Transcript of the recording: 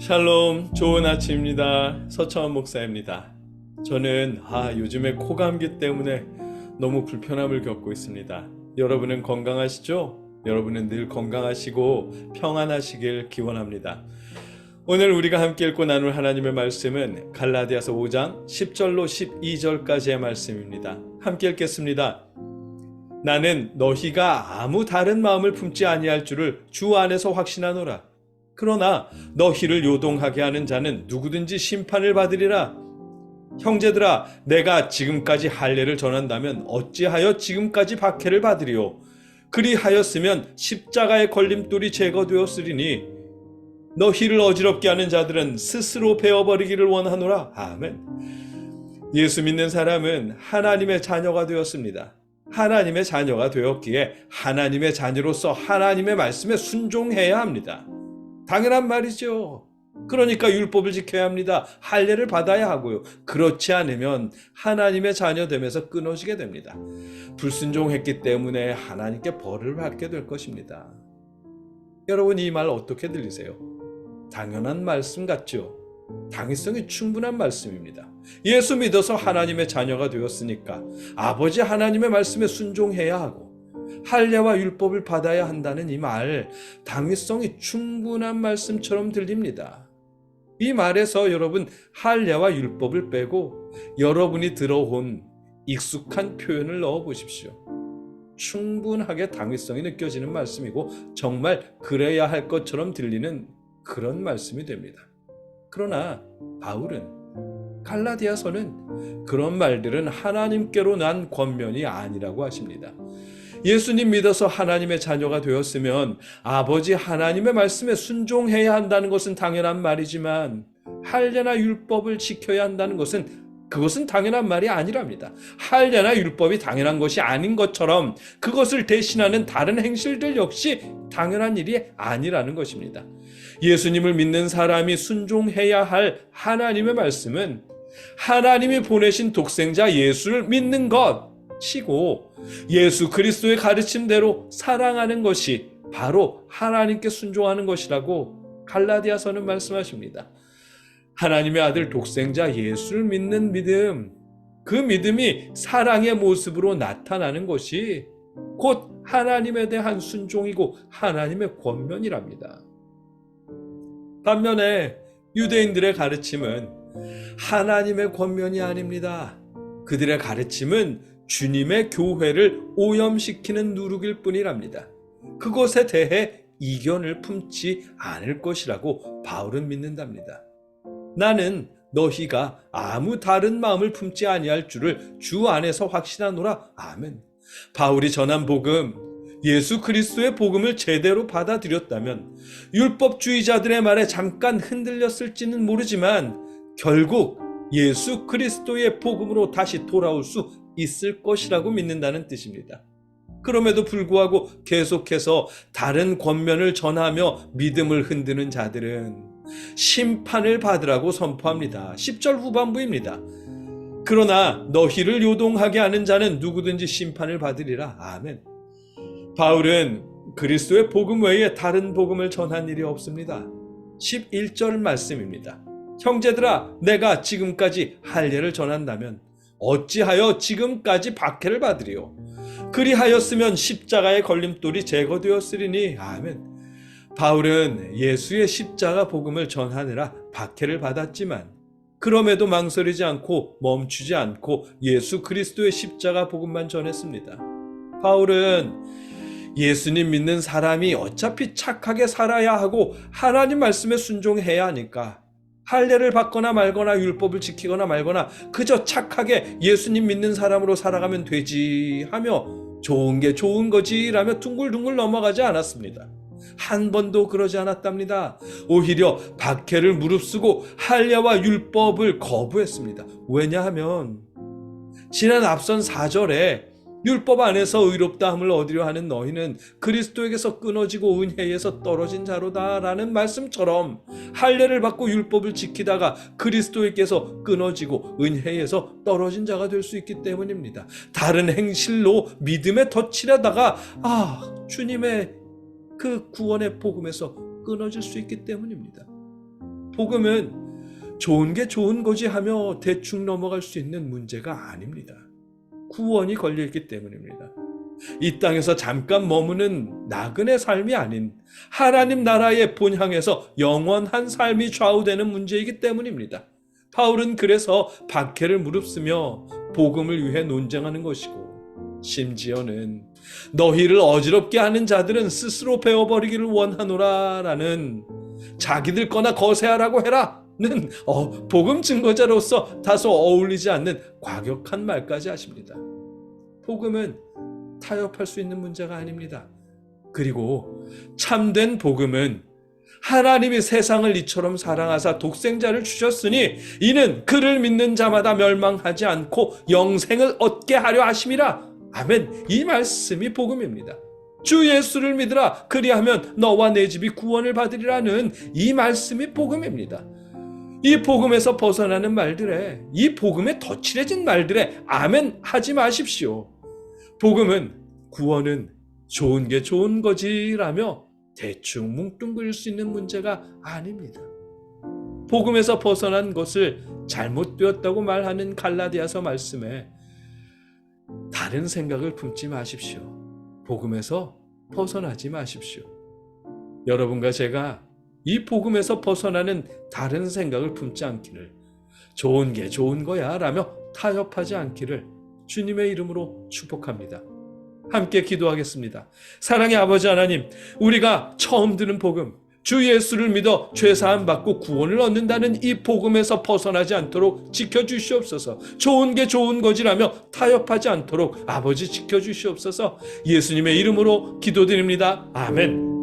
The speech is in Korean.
샬롬, 좋은 아침입니다. 서천원 목사입니다. 저는 요즘에 코감기 때문에 너무 불편함을 겪고 있습니다. 여러분은 건강하시죠? 여러분은 늘 건강하시고 평안하시길 기원합니다. 오늘 우리가 함께 읽고 나눌 하나님의 말씀은 갈라디아서 5장 10절로 12절까지의 말씀입니다. 함께 읽겠습니다. 나는 너희가 아무 다른 마음을 품지 아니할 줄을 주 안에서 확신하노라. 그러나 너희를 요동하게 하는 자는 누구든지 심판을 받으리라. 형제들아, 내가 지금까지 할례를 전한다면 어찌하여 지금까지 박해를 받으리요? 그리하였으면 십자가의 걸림돌이 제거되었으리니 너희를 어지럽게 하는 자들은 스스로 베어버리기를 원하노라. 아멘. 예수 믿는 사람은 하나님의 자녀가 되었습니다. 하나님의 자녀가 되었기에 하나님의 자녀로서 하나님의 말씀에 순종해야 합니다. 당연한 말이죠. 그러니까 율법을 지켜야 합니다. 할례를 받아야 하고요. 그렇지 않으면 하나님의 자녀됨에서 끊어지게 됩니다. 불순종했기 때문에 하나님께 벌을 받게 될 것입니다. 여러분, 이 말 어떻게 들리세요? 당연한 말씀 같죠? 당위성이 충분한 말씀입니다. 예수 믿어서 하나님의 자녀가 되었으니까 아버지 하나님의 말씀에 순종해야 하고 할례와 율법을 받아야 한다는 이 말, 당위성이 충분한 말씀처럼 들립니다. 이 말에서 여러분 할례와 율법을 빼고 여러분이 들어온 익숙한 표현을 넣어 보십시오. 충분하게 당위성이 느껴지는 말씀이고 정말 그래야 할 것처럼 들리는 그런 말씀이 됩니다. 그러나 바울은 갈라디아서는 그런 말들은 하나님께로 난 권면이 아니라고 하십니다. 예수님 믿어서 하나님의 자녀가 되었으면 아버지 하나님의 말씀에 순종해야 한다는 것은 당연한 말이지만 할례나 율법을 지켜야 한다는 그것은 당연한 말이 아니랍니다. 할례나 율법이 당연한 것이 아닌 것처럼 그것을 대신하는 다른 행실들 역시 당연한 일이 아니라는 것입니다. 예수님을 믿는 사람이 순종해야 할 하나님의 말씀은 하나님이 보내신 독생자 예수를 믿는 것이고 예수 그리스도의 가르침대로 사랑하는 것이 바로 하나님께 순종하는 것이라고 갈라디아서는 말씀하십니다. 하나님의 아들 독생자 예수를 믿는 믿음, 그 믿음이 사랑의 모습으로 나타나는 것이 곧 하나님에 대한 순종이고 하나님의 권면이랍니다. 반면에 유대인들의 가르침은 하나님의 권면이 아닙니다. 그들의 가르침은 주님의 교회를 오염시키는 누룩일 뿐이랍니다. 그것에 대해 이견을 품지 않을 것이라고 바울은 믿는답니다. 나는 너희가 아무 다른 마음을 품지 아니할 줄을 주 안에서 확신하노라. 아멘. 바울이 전한 복음, 예수 그리스도의 복음을 제대로 받아들였다면 율법주의자들의 말에 잠깐 흔들렸을지는 모르지만 결국 예수 그리스도의 복음으로 다시 돌아올 수 있을 것이라고 믿는다는 뜻입니다. 그럼에도 불구하고 계속해서 다른 권면을 전하며 믿음을 흔드는 자들은 심판을 받으라고 선포합니다. 10절 후반부입니다. 그러나 너희를 요동하게 하는 자는 누구든지 심판을 받으리라. 아멘. 바울은 그리스도의 복음 외에 다른 복음을 전한 일이 없습니다. 11절 말씀입니다. 형제들아, 내가 지금까지 할례를 전한다면 어찌하여 지금까지 박해를 받으리요? 그리하였으면 십자가의 걸림돌이 제거되었으리니. 아멘. 바울은 예수의 십자가 복음을 전하느라 박해를 받았지만 그럼에도 망설이지 않고 멈추지 않고 예수 그리스도의 십자가 복음만 전했습니다. 바울은 예수님 믿는 사람이 어차피 착하게 살아야 하고 하나님 말씀에 순종해야 하니까 할례를 받거나 말거나 율법을 지키거나 말거나 그저 착하게 예수님 믿는 사람으로 살아가면 되지 하며 좋은 게 좋은 거지 라며 둥글둥글 넘어가지 않았습니다. 한 번도 그러지 않았답니다. 오히려 박해를 무릅쓰고 할례와 율법을 거부했습니다. 왜냐하면 지난 앞선 4절에 율법 안에서 의롭다함을 얻으려 하는 너희는 그리스도에게서 끊어지고 은혜에서 떨어진 자로다 라는 말씀처럼 할례를 받고 율법을 지키다가 그리스도에게서 끊어지고 은혜에서 떨어진 자가 될 수 있기 때문입니다. 다른 행실로 믿음에 덧치려다가 주님의 그 구원의 복음에서 끊어질 수 있기 때문입니다. 복음은 좋은 게 좋은 거지 하며 대충 넘어갈 수 있는 문제가 아닙니다. 구원이 걸려있기 때문입니다. 이 땅에서 잠깐 머무는 나그네 삶이 아닌 하나님 나라의 본향에서 영원한 삶이 좌우되는 문제이기 때문입니다. 바울은 그래서 박해를 무릅쓰며 복음을 위해 논쟁하는 것이고, 심지어는 너희를 어지럽게 하는 자들은 스스로 베어버리기를 원하노라 라는 자기들 거나 거세하라고 해라 는 복음 증거자로서 다소 어울리지 않는 과격한 말까지 하십니다. 복음은 타협할 수 있는 문제가 아닙니다. 그리고 참된 복음은 하나님이 세상을 이처럼 사랑하사 독생자를 주셨으니 이는 그를 믿는 자마다 멸망하지 않고 영생을 얻게 하려 하심이라. 아멘. 이 말씀이 복음입니다. 주 예수를 믿으라. 그리하면 너와 내 집이 구원을 받으리라는 이 말씀이 복음입니다. 이 복음에서 벗어나는 말들에, 이 복음에 덧칠해진 말들에 아멘 하지 마십시오. 복음은, 구원은 좋은 게 좋은 거지라며 대충 뭉뚱그릴 수 있는 문제가 아닙니다. 복음에서 벗어난 것을 잘못되었다고 말하는 갈라디아서 말씀에 다른 생각을 품지 마십시오. 복음에서 벗어나지 마십시오. 여러분과 제가 이 복음에서 벗어나는 다른 생각을 품지 않기를, 좋은 게 좋은 거야 라며 타협하지 않기를 주님의 이름으로 축복합니다. 함께 기도하겠습니다. 사랑의 아버지 하나님, 우리가 처음 듣는 복음, 주 예수를 믿어 죄사함 받고 구원을 얻는다는 이 복음에서 벗어나지 않도록 지켜주시옵소서. 좋은 게 좋은 거지라며 타협하지 않도록 아버지 지켜주시옵소서. 예수님의 이름으로 기도드립니다. 아멘.